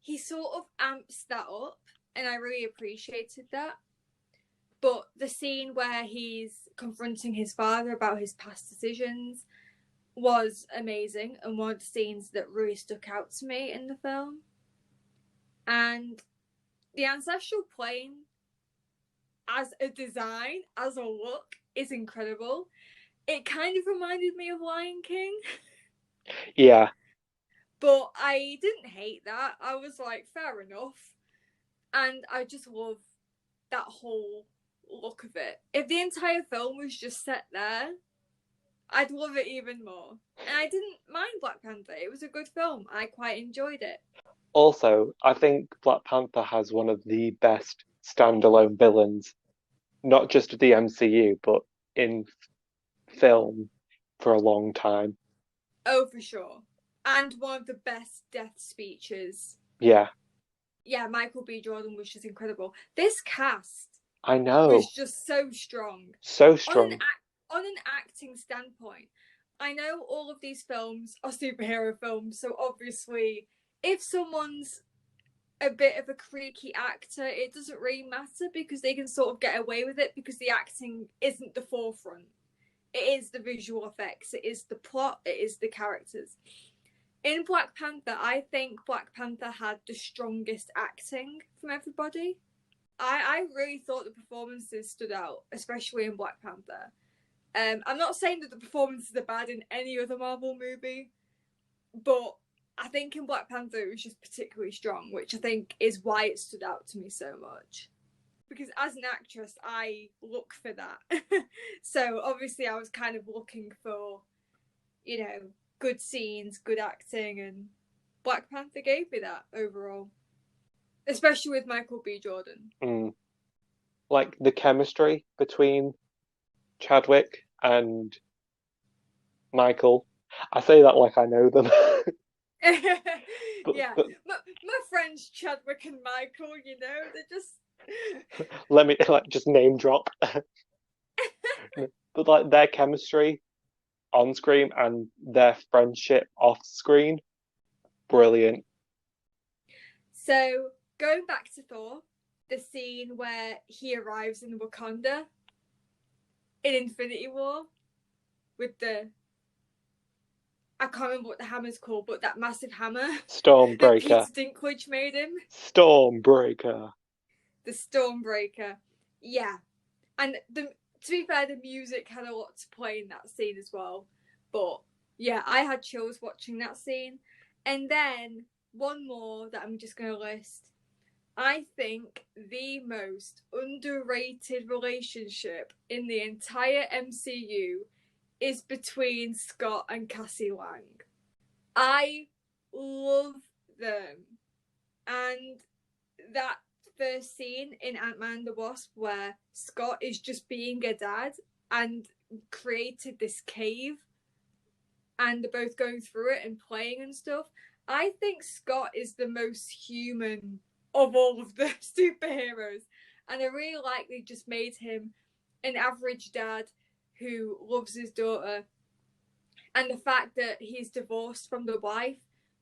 He sort of amps that up, and I really appreciated that. But the scene where he's confronting his father about his past decisions was amazing, and one of the scenes that really stuck out to me in the film. And the ancestral plane, as a design, as a look, is incredible. It kind of reminded me of Lion King. Yeah. But I didn't hate that. I was like, fair enough. And I just love that whole look of it. If the entire film was just set there, I'd love it even more. And I didn't mind Black Panther. It was a good film. I quite enjoyed it. Also, I think Black Panther has one of the best standalone villains, not just of the MCU, but in film for a long time. Oh, for sure. And one of the best death speeches. Yeah. Yeah, Michael B. Jordan was just incredible. This cast, I know, was just so strong. So strong. On an acting standpoint, I know all of these films are superhero films, so obviously if someone's a bit of a creaky actor, it doesn't really matter because they can sort of get away with it because the acting isn't the forefront. It is the visual effects, it is the plot, it is the characters. In Black Panther, I think Black Panther had the strongest acting from everybody. I really thought the performances stood out, especially in Black Panther. I'm not saying that the performances are bad in any other Marvel movie, but I think in Black Panther it was just particularly strong, which I think is why it stood out to me so much. Because as an actress, I look for that. So obviously I was kind of looking for, you know, good scenes, good acting, and Black Panther gave me that overall. Especially with Michael B. Jordan. Like the chemistry between Chadwick and Michael. I say that like I know them. Yeah, my friends Chadwick and Michael, you know, they're just... Let me just name drop. But like their chemistry on screen and their friendship off screen, brilliant. So going back to Thor, the scene where he arrives in Wakanda in Infinity War with the... I can't remember what the hammer's called, but that massive hammer Stormbreaker. that Peter Dinklage made him. Stormbreaker. The Stormbreaker. Yeah. And to be fair, the music had a lot to play in that scene as well. But yeah, I had chills watching that scene. And then one more that I'm just going to list. I think the most underrated relationship in the entire MCU is between Scott and Cassie Lang. I love them. And that first scene in Ant-Man and the Wasp where Scott is just being a dad and created this cave and they're both going through it and playing and stuff. I think Scott is the most human of all of the superheroes. And I really like they just made him an average dad who loves his daughter. And the fact that he's divorced from the wife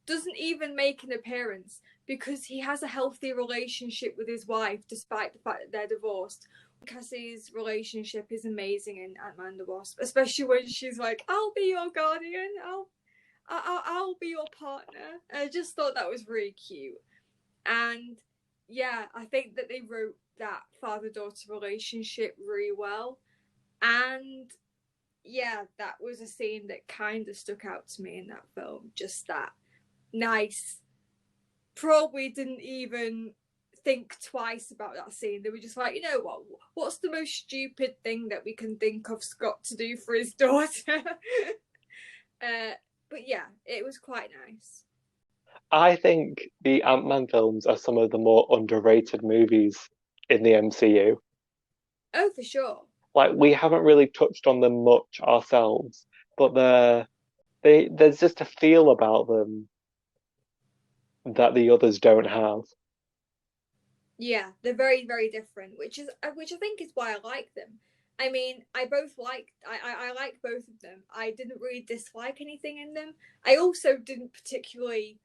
doesn't even make an appearance because he has a healthy relationship with his wife despite the fact that they're divorced. Cassie's relationship is amazing in Ant-Man and the Wasp, especially when she's like, I'll be your guardian, I'll be your partner. And I just thought that was really cute. And yeah, I think that they wrote that father-daughter relationship really well. And yeah, that was a scene that kind of stuck out to me in that film. Just that nice. Probably didn't even think twice about that scene. They were just like, you know what? What's the most stupid thing that we can think of Scott to do for his daughter? But yeah, it was quite nice. I think the Ant-Man films are some of the more underrated movies in the MCU. Oh, for sure. Like we haven't really touched on them much ourselves, but there's just a feel about them that the others don't have. Yeah, they're very, very different, which I think is why I like them. I mean, I like both of them. I didn't really dislike anything in them. I also didn't particularly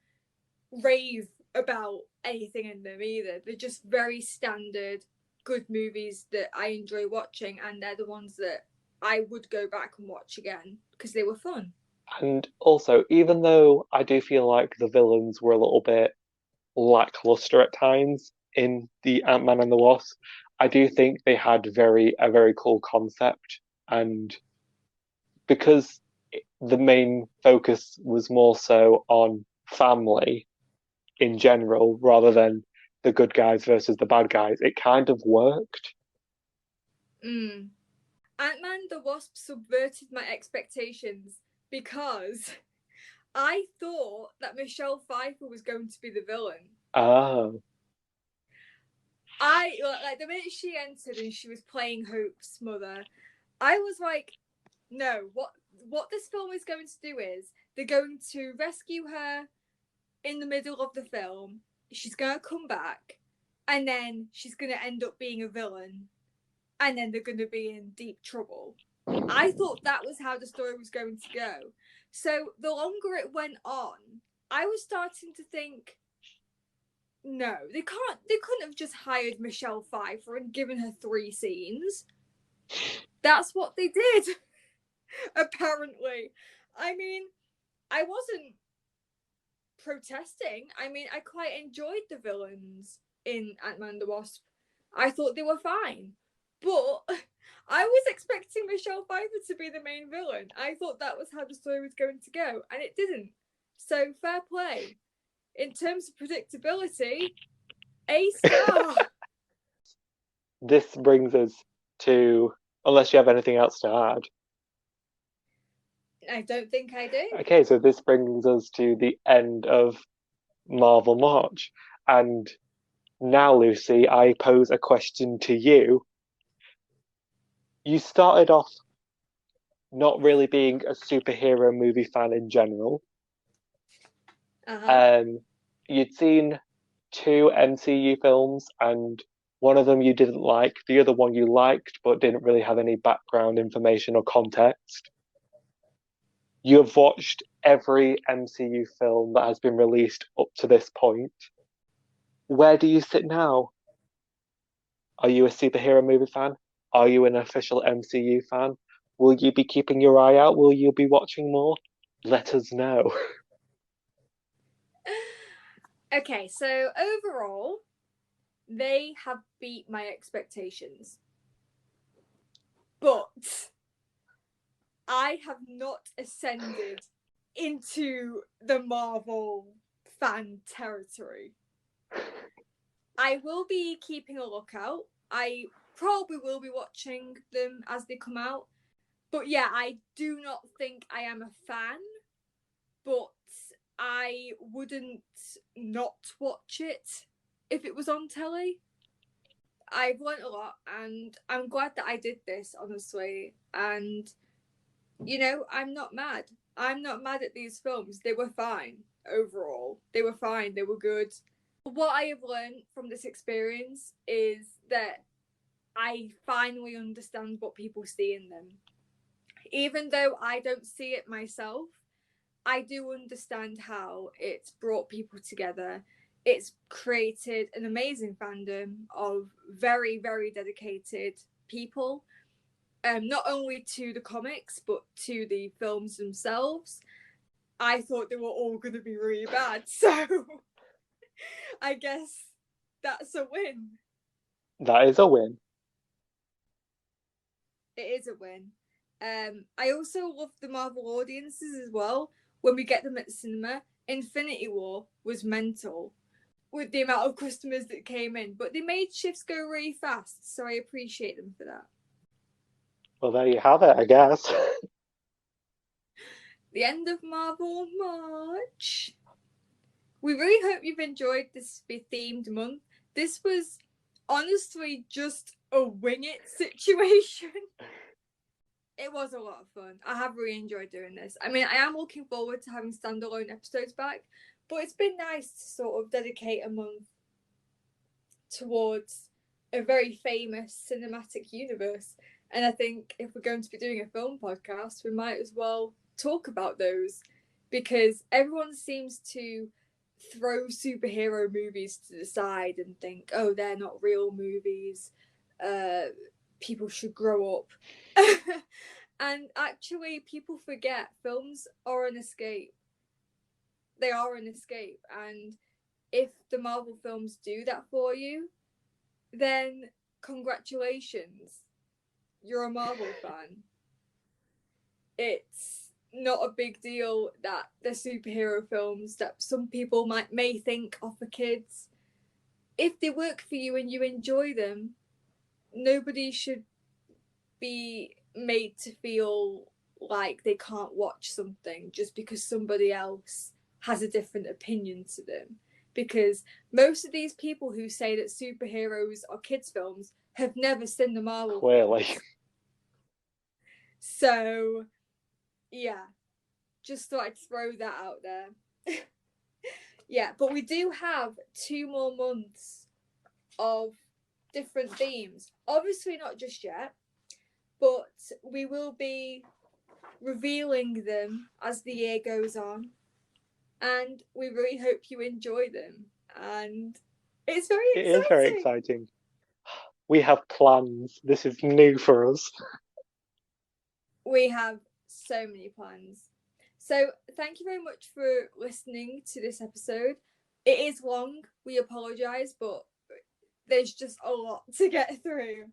rave about anything in them either. They're just very standard, good movies that I enjoy watching, and they're the ones that I would go back and watch again because they were fun. And also, even though I do feel like the villains were a little bit lackluster at times in the Ant-Man and the Wasp, I do think they had a very cool concept. And because the main focus was more so on family in general rather than the good guys versus the bad guys, it kind of worked. Mm. Ant-Man the Wasp subverted my expectations because I thought that Michelle Pfeiffer was going to be the villain. Oh. I like the minute she entered and she was playing Hope's mother, I was like, no, what this film is going to do is they're going to rescue her in the middle of the film. She's going to come back, and then she's going to end up being a villain, and then they're going to be in deep trouble. I thought that was how the story was going to go. So the longer it went on, I was starting to think, no, they couldn't have just hired Michelle Pfeiffer and given her 3 scenes. That's what they did. Apparently. I mean, I wasn't protesting. I mean, I quite enjoyed the villains in Ant-Man and the Wasp. I thought they were fine. But I was expecting Michelle Pfeiffer to be the main villain. I thought that was how the story was going to go, and it didn't. So, fair play. In terms of predictability, A star. This brings us to, unless you have anything else to add. I don't think I do. Okay, so this brings us to the end of Marvel March. And now, Lucy, I pose a question to you. You started off not really being a superhero movie fan in general. Uh-huh. You'd seen 2 MCU films, and one of them you didn't like, the other one you liked, but didn't really have any background information or context. You have watched every MCU film that has been released up to this point. Where do you sit now? Are you a superhero movie fan? Are you an official MCU fan? Will you be keeping your eye out? Will you be watching more? Let us know. Okay, so overall, they have beat my expectations. But I have not ascended into the Marvel fan territory. I will be keeping a lookout. I probably will be watching them as they come out. But yeah, I do not think I am a fan, but I wouldn't not watch it if it was on telly. I've learnt a lot, and I'm glad that I did this, honestly. And, you know, I'm not mad. I'm not mad at these films. They were fine overall. They were fine. They were good. What I have learned from this experience is that I finally understand what people see in them. Even though I don't see it myself, I do understand how it's brought people together. It's created an amazing fandom of very, very dedicated people, not only to the comics, but to the films themselves. I thought they were all going to be really bad, so I guess that's a win. That is a win. It is a win. I also love the Marvel audiences as well. When we get them at the cinema, Infinity War was mental with the amount of customers that came in, but they made shifts go really fast, so I appreciate them for that. Well, there you have it, I guess. The end of Marvel March. We really hope you've enjoyed this themed month. This was honestly just a wing it situation. It was a lot of fun. I have really enjoyed doing this. I mean, I am looking forward to having standalone episodes back, but it's been nice to sort of dedicate a month towards a very famous cinematic universe. And I think if we're going to be doing a film podcast, we might as well talk about those, because everyone seems to throw superhero movies to the side and think, oh, they're not real movies. People should grow up. And actually, people forget films are an escape. They are an escape. And if the Marvel films do that for you, then congratulations. You're a Marvel fan. It's not a big deal that the superhero films that some people may think are for kids, if they work for you and you enjoy them, nobody should be made to feel like they can't watch something just because somebody else has a different opinion to them. Because most of these people who say that superheroes are kids' films have never seen the Marvel Clearly. films. So, yeah, just thought I'd throw that out there. Yeah, but we do have 2 more months of different themes. Obviously not just yet, but we will be revealing them as the year goes on. And we really hope you enjoy them. And it's very exciting. It is very exciting. We have plans. This is new for us. We have so many plans. So thank you very much for listening to this episode. It is long, we apologise, but there's just a lot to get through.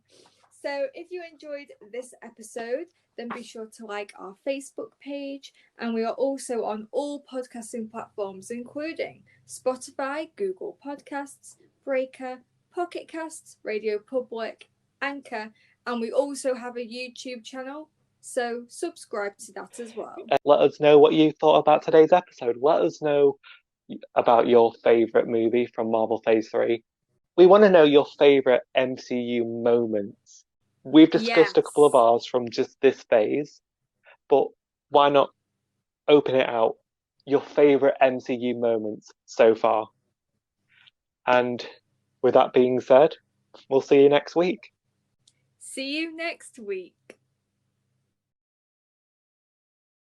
So if you enjoyed this episode, then be sure to like our Facebook page. And we are also on all podcasting platforms, including Spotify, Google Podcasts, Breaker, Pocket Casts, Radio Public, Anchor. And we also have a YouTube channel, so subscribe to that as well. Let us know what you thought about today's episode. Let us know about your favourite movie from Marvel Phase 3. We want to know your favourite MCU moments. We've discussed a couple of ours from just this phase, but why not open it out? Your favourite MCU moments so far. And with that being said, we'll see you next week. See you next week.